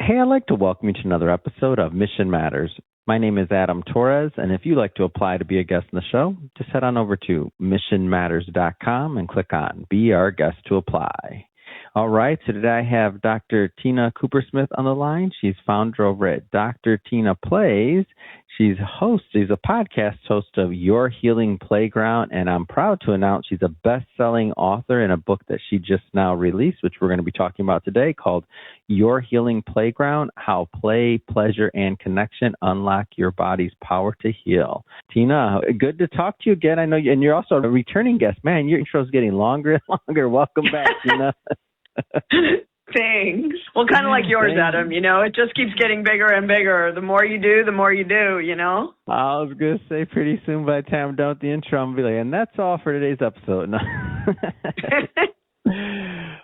Hey, I'd like to welcome you to another episode of Mission Matters. My name is Adam Torres, and if you'd like to apply to be a guest in the show, just head on over to missionmatters.com and click on Be Our Guest to apply. All right, so today I have Dr. Tina Koopersmith on the line. She's founder over at Dr. Tina Plays. She's a podcast host of Your Healing Playground, and I'm proud to announce she's a best-selling author in a book that she just now released, which we're going to be talking about today, called Your Healing Playground: How Play, Pleasure, and Connection Unlock Your Body's Power to Heal. Tina, good to talk to you again. I know and you're also a returning guest. Man, your intro's getting longer and longer. Welcome back, Tina. Thanks. Well, kind of like yours, Adam, it just keeps getting bigger and bigger. The more you do, I was going to say pretty soon by the time I'm done with the intro, I'm going to be like, and that's all for today's episode. No.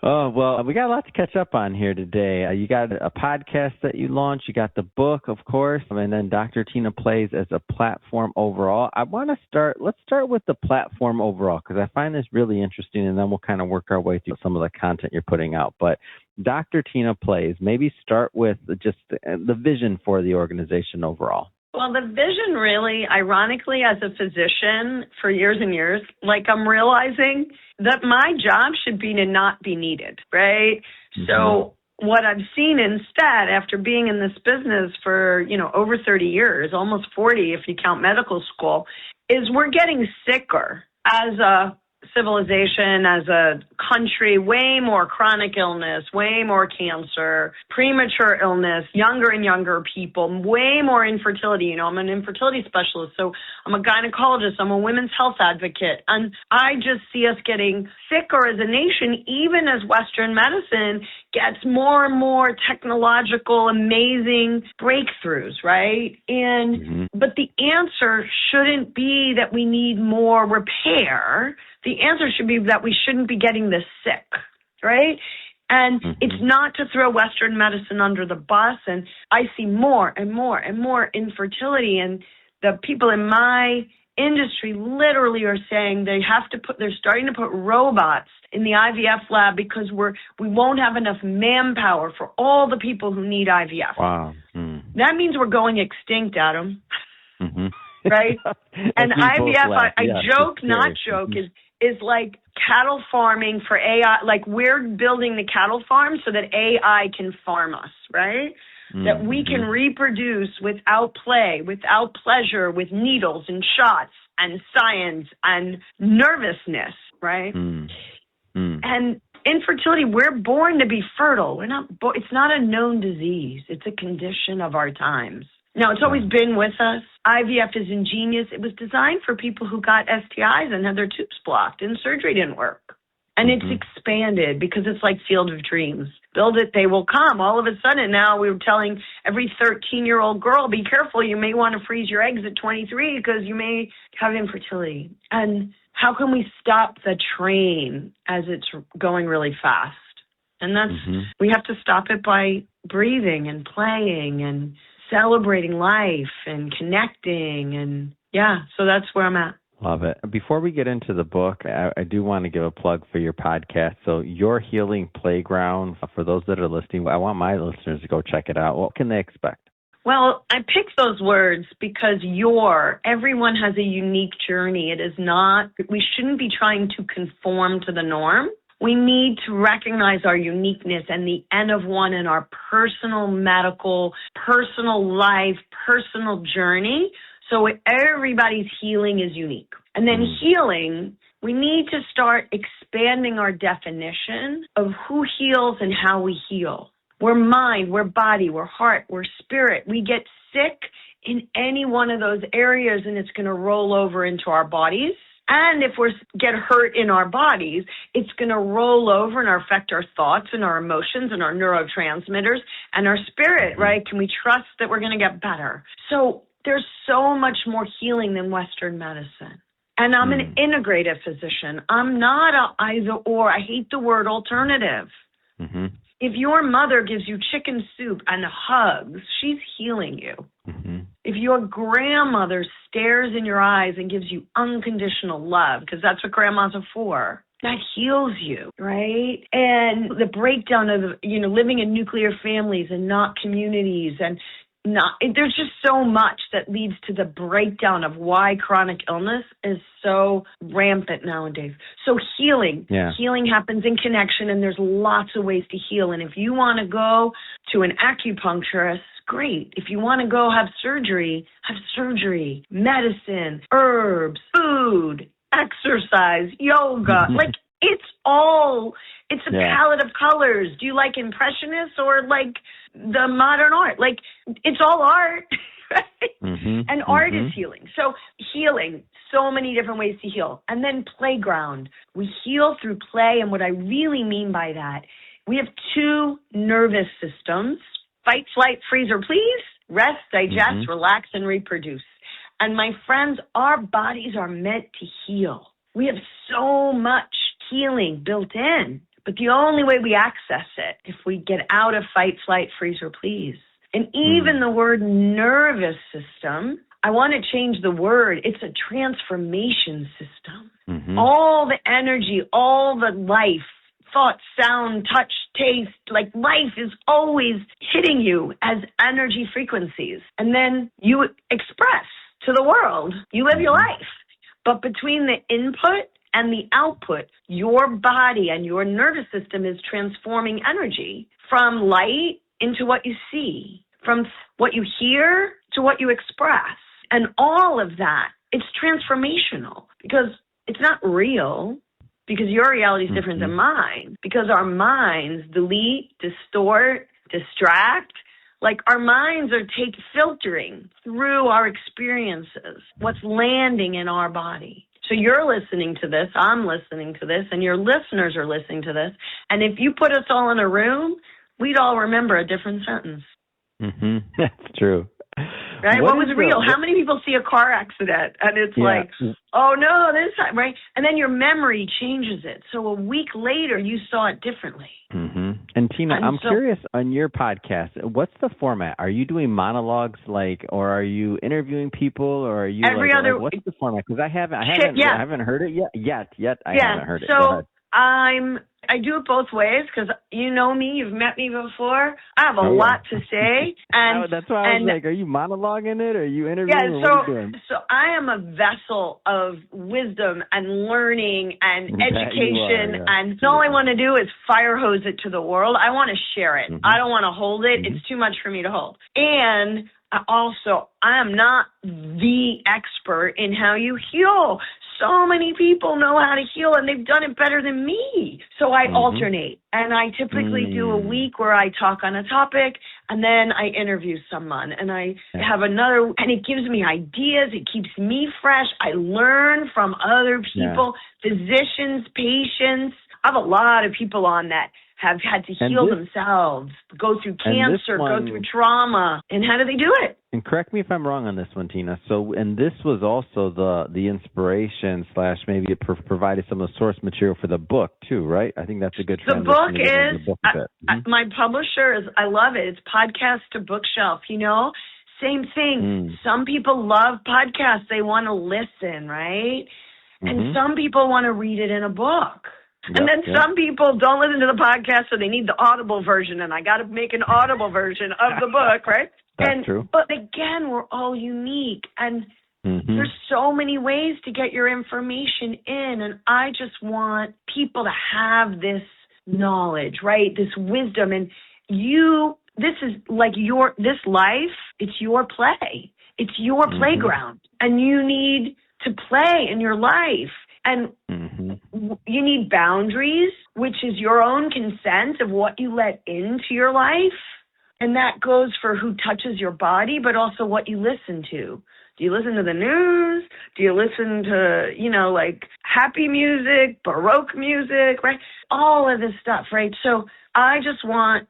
Oh, well, we got a lot to catch up on here today. You got a podcast that you launched. You got the book, of course, and then Dr. Tina Plays as a platform overall. Let's start with the platform overall, because I find this really interesting, and then we'll kind of work our way through some of the content you're putting out. But Dr. Tina Plays, maybe start with just the vision for the organization overall. Well, the vision really, ironically, as a physician for years and years, I'm realizing that my job should be to not be needed, right? Mm-hmm. So what I've seen instead, after being in this business for, over 30 years, almost 40 if you count medical school, is we're getting sicker as a civilization, as a country, way more chronic illness, way more cancer, premature illness, younger and younger people, way more infertility. I'm an infertility specialist, so I'm a gynecologist, I'm a women's health advocate, and I just see us getting sicker as a nation, even as Western medicine gets more and more technological, amazing breakthroughs, right? But the answer shouldn't be that we need more repair. The answer should be that we shouldn't be getting this sick, right? And it's not to throw Western medicine under the bus. And I see more and more and more infertility. And the people in my industry literally are saying they're starting to put robots in the IVF lab because we won't have enough manpower for all the people who need IVF. Wow. That means we're going extinct, Adam. Right? And IVF, I joke, not joke, is like cattle farming for AI. Like we're building the cattle farm so that AI can farm us, right? That we can reproduce without play, without pleasure, with needles and shots and science and nervousness, right? And infertility, we're born to be fertile. It's not a known disease. It's a condition of our times. Now, it's always been with us. IVF is ingenious. It was designed for people who got STIs and had their tubes blocked and surgery didn't work. And it's expanded because it's like Field of Dreams. Build it, they will come. All of a sudden now we're telling every 13-year-old girl, be careful, you may want to freeze your eggs at 23 because you may have infertility. And how can we stop the train as it's going really fast? And we have to stop it by breathing and playing and celebrating life and connecting. And so that's where I'm at. Love it. Before we get into the book, I do want to give a plug for your podcast. So Your Healing Playground, for those that are listening, I want my listeners to go check it out. What can they expect? Well, I picked those words because everyone has a unique journey. It is not, we shouldn't be trying to conform to the norm. We need to recognize our uniqueness and the N of one in our personal medical, personal life, personal journey. So everybody's healing is unique. And then healing, we need to start expanding our definition of who heals and how we heal. We're mind, we're body, we're heart, we're spirit. We get sick in any one of those areas and it's going to roll over into our bodies. And if we get hurt in our bodies, it's going to roll over and affect our thoughts and our emotions and our neurotransmitters and our spirit, right? Can we trust that we're going to get better? So there's so much more healing than Western medicine. And I'm an integrative physician. I'm not a either or. I hate the word alternative. If your mother gives you chicken soup and hugs, she's healing you. If your grandmother stares in your eyes and gives you unconditional love, because that's what grandmas are for, that heals you, right? And the breakdown of, living in nuclear families and not communities and there's just so much that leads to the breakdown of why chronic illness is so rampant nowadays. So healing happens in connection, and there's lots of ways to heal. And if you want to go to an acupuncturist, great. If you want to go have surgery, medicine, herbs, food, exercise, yoga, like it's a palette of colors. Do you like impressionists or like the modern art? Like it's all art, right? And art is healing. So healing, so many different ways to heal. And then playground. We heal through play. And what I really mean by that, we have two nervous systems: fight, flight, freeze, or please, rest, digest, relax, and reproduce. And my friends, our bodies are meant to heal. We have so much healing built in, but the only way we access it if we get out of fight, flight, freeze, or please. And even the word nervous system, I want to change the word. It's a transformation system. All the energy, all the life, thought, sound, touch, taste, like life is always hitting you as energy frequencies. And then you express to the world. You live your life. But between the input and the output, your body and your nervous system is transforming energy from light into what you see, from what you hear to what you express. And all of that, it's transformational because it's not real, because your reality is different than mine, because our minds delete, distort, distract. Like our minds are filtering through our experiences, what's landing in our body. So you're listening to this, I'm listening to this, and your listeners are listening to this. And if you put us all in a room, we'd all remember a different sentence. That's true. Right? What was real? How many people see a car accident and it's like, oh no, this time, right? And then your memory changes it. So a week later, you saw it differently. And Tina, I'm curious on your podcast, what's the format? Are you doing monologues or are you interviewing people, or are you what's the format? Because I haven't heard it yet. I haven't heard it. So I do it both ways because you know me, you've met me before. I have a lot to say. And that's why I was like, are you monologuing it or are you interviewing? What are you doing? So I am a vessel of wisdom and learning and education. And all I want to do is fire hose it to the world. I want to share it. I don't want to hold it. It's too much for me to hold. And also, I am not the expert in how you heal. So many people know how to heal, and they've done it better than me. So I alternate, and I typically do a week where I talk on a topic, and then I interview someone, and I have another, and it gives me ideas. It keeps me fresh. I learn from other people, physicians, patients. I have a lot of people on that have had to heal themselves, go through cancer, go through trauma. And how do they do it? And correct me if I'm wrong on this one, Tina. So, and this was also the inspiration / maybe it provided some of the source material for the book too, right? I think that's a good transition. The book is, my publisher is, I love it. It's podcast to bookshelf, Same thing. Some people love podcasts. They want to listen, right? And some people want to read it in a book. And then some people don't listen to the podcast, so they need the Audible version, and I got to make an Audible version of the book, right? That's true. But again, we're all unique, and there's so many ways to get your information in, and I just want people to have this knowledge, right? This wisdom, and this is like this life, it's your play. It's your playground, and you need to play in your life. And you need boundaries, which is your own consent of what you let into your life. And that goes for who touches your body, but also what you listen to. Do you listen to the news? Do you listen to, like happy music, Baroque music, right? All of this stuff, right? So I just want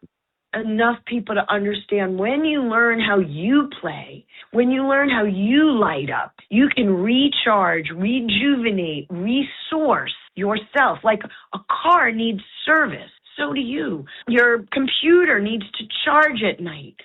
enough people to understand when you learn how you play, when you learn how you light up, you can recharge, rejuvenate, resource yourself. Like a car needs service, so do you. Your computer needs to charge at night,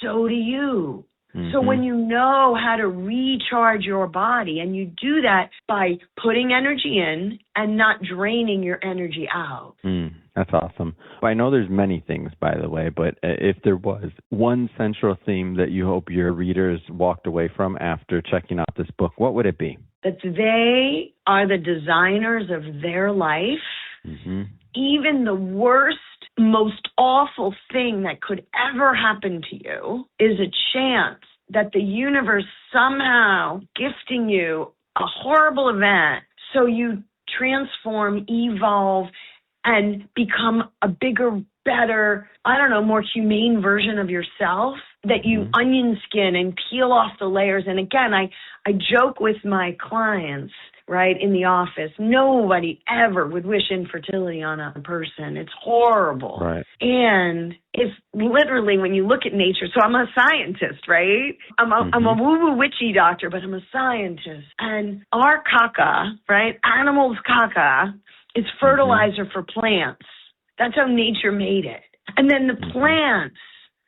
so do you. So when you know how to recharge your body, and you do that by putting energy in and not draining your energy out. That's awesome. Well, I know there's many things, by the way, but if there was one central theme that you hope your readers walked away from after checking out this book, what would it be? That they are the designers of their life. Even the worst, most awful thing that could ever happen to you is a chance that the universe somehow gifting you a horrible event so you transform, evolve, and become a bigger, better, more humane version of yourself, that you onion skin and peel off the layers. And again, I joke with my clients, right, in the office, nobody ever would wish infertility on a person. It's horrible. Right. And if literally when you look at nature, so I'm a scientist, right? I'm a woo-woo witchy doctor, but I'm a scientist. And our caca, right, animals' caca, is fertilizer for plants. That's how nature made it. And then the plants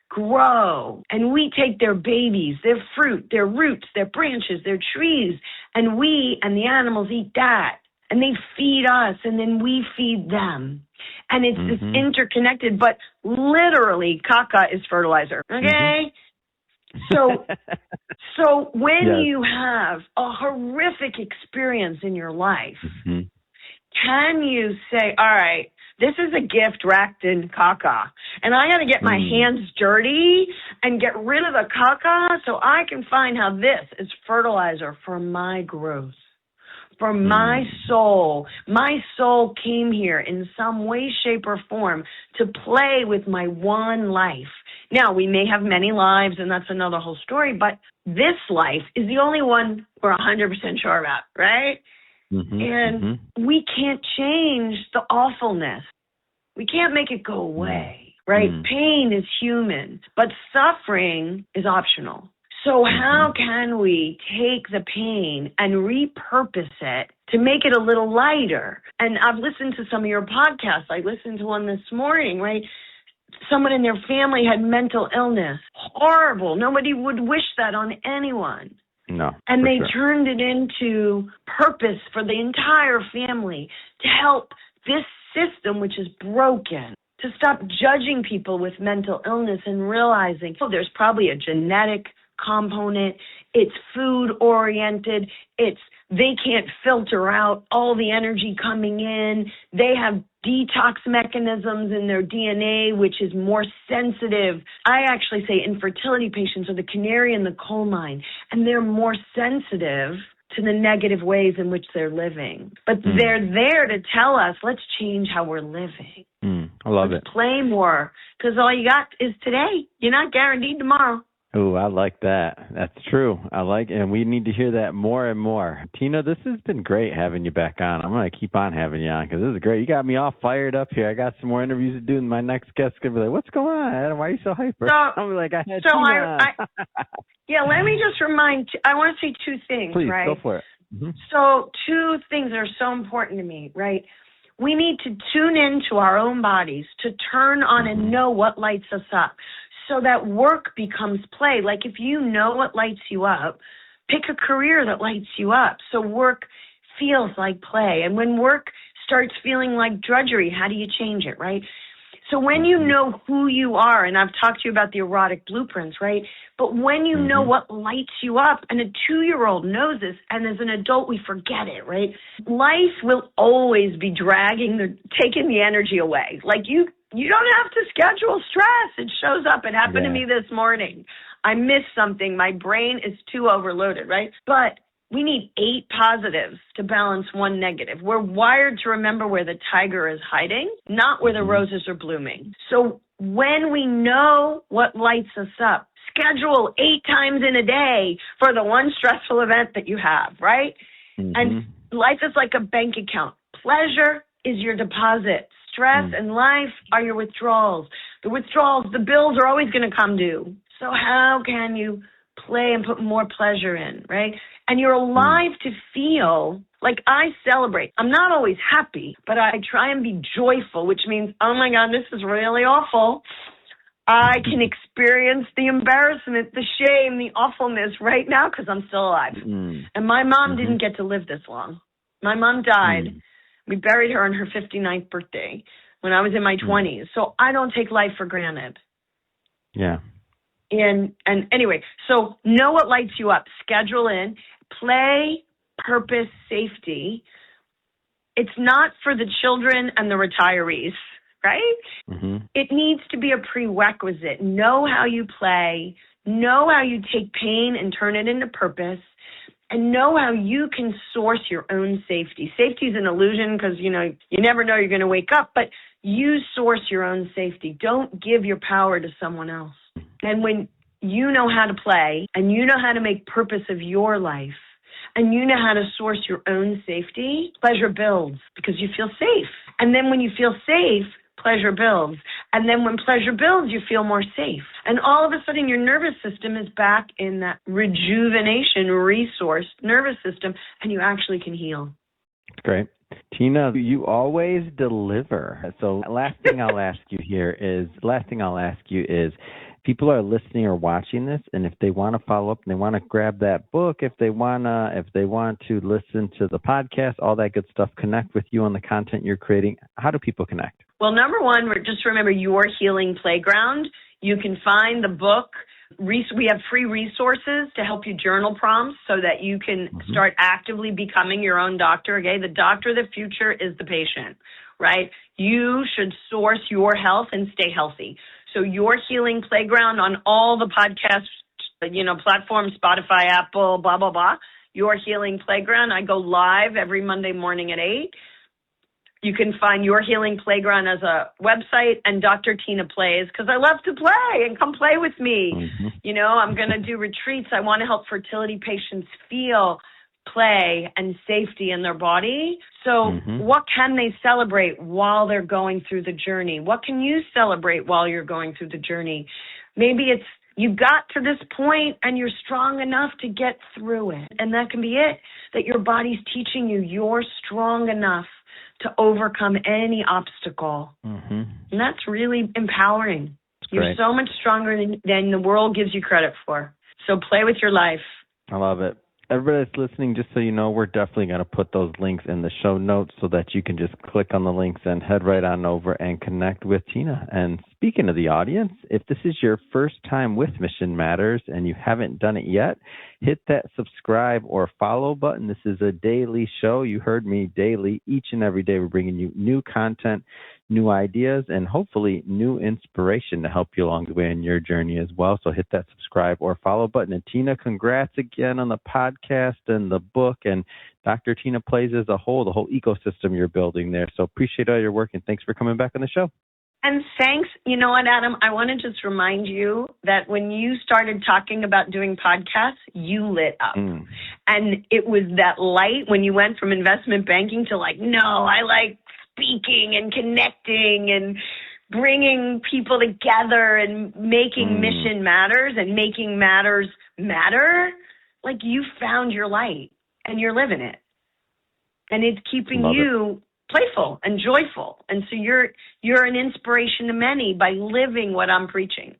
grow, and we take their babies, their fruit, their roots, their branches, their trees, and we and the animals eat that. And they feed us, and then we feed them. And it's this interconnected, but literally caca is fertilizer, okay? So when you have a horrific experience in your life, can you say, all right, this is a gift wrapped in caca, and I got to get my hands dirty and get rid of the caca so I can find how this is fertilizer for my growth, for my soul. My soul came here in some way, shape, or form to play with my one life. Now, we may have many lives, and that's another whole story, but this life is the only one we're 100% sure about, right? And we can't change the awfulness. We can't make it go away, right? Pain is human, but suffering is optional. So how can we take the pain and repurpose it to make it a little lighter? And I've listened to some of your podcasts. I listened to one this morning, right? Someone in their family had mental illness. Horrible. Nobody would wish that on anyone. No. And they turned it into purpose for the entire family to help this system, which is broken, to stop judging people with mental illness and realizing, there's probably a genetic component. It's food oriented. They can't filter out all the energy coming in. They have detox mechanisms in their DNA, which is more sensitive. I actually say infertility patients are the canary in the coal mine, and they're more sensitive to the negative ways in which they're living. But they're there to tell us, let's change how we're living. I love let's play more, because all you got is today. You're not guaranteed tomorrow. Oh, I like that. That's true. And we need to hear that more and more. Tina, this has been great having you back on. I'm going to keep on having you on because this is great. You got me all fired up here. I got some more interviews to do, and my next guest's going to be like, what's going on, Adam? Why are you so hyper? I'm like, I had Tina on. Yeah, let me just I want to say two things, Please, right? Go for it. So two things that are so important to me, right? We need to tune into our own bodies to turn on and know what lights us up, so that work becomes play. Like if you know what lights you up, pick a career that lights you up. So work feels like play. And when work starts feeling like drudgery, how do you change it, right? So when you know who you are, and I've talked to you about the erotic blueprints, right? But when you know what lights you up, and a 2-year-old knows this, and as an adult we forget it, right? Life will always be taking the energy away. Like you don't have to schedule stress. It shows up. It happened to me this morning. I missed something. My brain is too overloaded, right? But we need 8 positives to balance 1 negative. We're wired to remember where the tiger is hiding, not where the roses are blooming. So when we know what lights us up, schedule 8 times in a day for the one stressful event that you have, right? And life is like a bank account. Pleasure is your deposit. Stress and life are your withdrawals. The bills are always going to come due. So how can you play and put more pleasure in, right? And you're alive to feel like I celebrate. I'm not always happy, but I try and be joyful, which means, oh my God, this is really awful. I can experience the embarrassment, the shame, the awfulness right now because I'm still alive. And my mom didn't get to live this long. My mom died. We buried her on her 59th birthday when I was in my 20s. So I don't take life for granted. Yeah. And anyway, so know what lights you up. Schedule in. Play, purpose, safety. It's not for the children and the retirees, right? It needs to be a prerequisite. Know how you play. Know how you take pain and turn it into purpose. And know how you can source your own safety. Safety is an illusion because, you never know you're going to wake up, but you source your own safety. Don't give your power to someone else. And when you know how to play and you know how to make purpose of your life and you know how to source your own safety, pleasure builds because you feel safe. And then when you feel safe, pleasure builds. And then when pleasure builds, you feel more safe. And all of a sudden, your nervous system is back in that rejuvenation, resourced nervous system, and you actually can heal. Great. Tina, you always deliver. So last thing I'll ask you is, people are listening or watching this, and if they want to follow up and they want to grab that book, if they want to listen to the podcast, all that good stuff, connect with you on the content you're creating, how do people connect? Well, number one, just remember Your Healing Playground. You can find the book. We have free resources to help you journal prompts so that you can start actively becoming your own doctor. Okay, the doctor of the future is the patient, right? You should source your health and stay healthy. So Your Healing Playground on all the podcast, platforms, Spotify, Apple, blah, blah, blah. Your Healing Playground. I go live every Monday morning at 8. You can find Your Healing Playground as a website and Dr. Tina Plays because I love to play and come play with me. I'm going to do retreats. I want to help fertility patients feel play and safety in their body. So what can they celebrate while they're going through the journey? What can you celebrate while you're going through the journey? Maybe it's you got to this point and you're strong enough to get through it. And that can be it, that your body's teaching you you're strong enough to overcome any obstacle. And that's really empowering. You're so much stronger than the world gives you credit for. So play with your life. I love it. Everybody that's listening, just so you know, we're definitely going to put those links in the show notes so that you can just click on the links and head right on over and connect with Tina. And speaking of the audience, if this is your first time with Mission Matters and you haven't done it yet, hit that subscribe or follow button. This is a daily show. You heard me, daily. Each and every day we're bringing you new content, new ideas, and hopefully new inspiration to help you along the way in your journey as well. So hit that subscribe or follow button. And Tina, congrats again on the podcast and the book and Dr. Tina Plays as a whole, the whole ecosystem you're building there. So appreciate all your work and thanks for coming back on the show. And thanks. You know what, Adam? I want to just remind you that when you started talking about doing podcasts, you lit up. And it was that light when you went from investment banking to no, I like speaking and connecting and bringing people together and making mission matters and making matters matter. Like you found your light and you're living it. And it's keeping you playful and joyful. And so you're an inspiration to many by living what I'm preaching.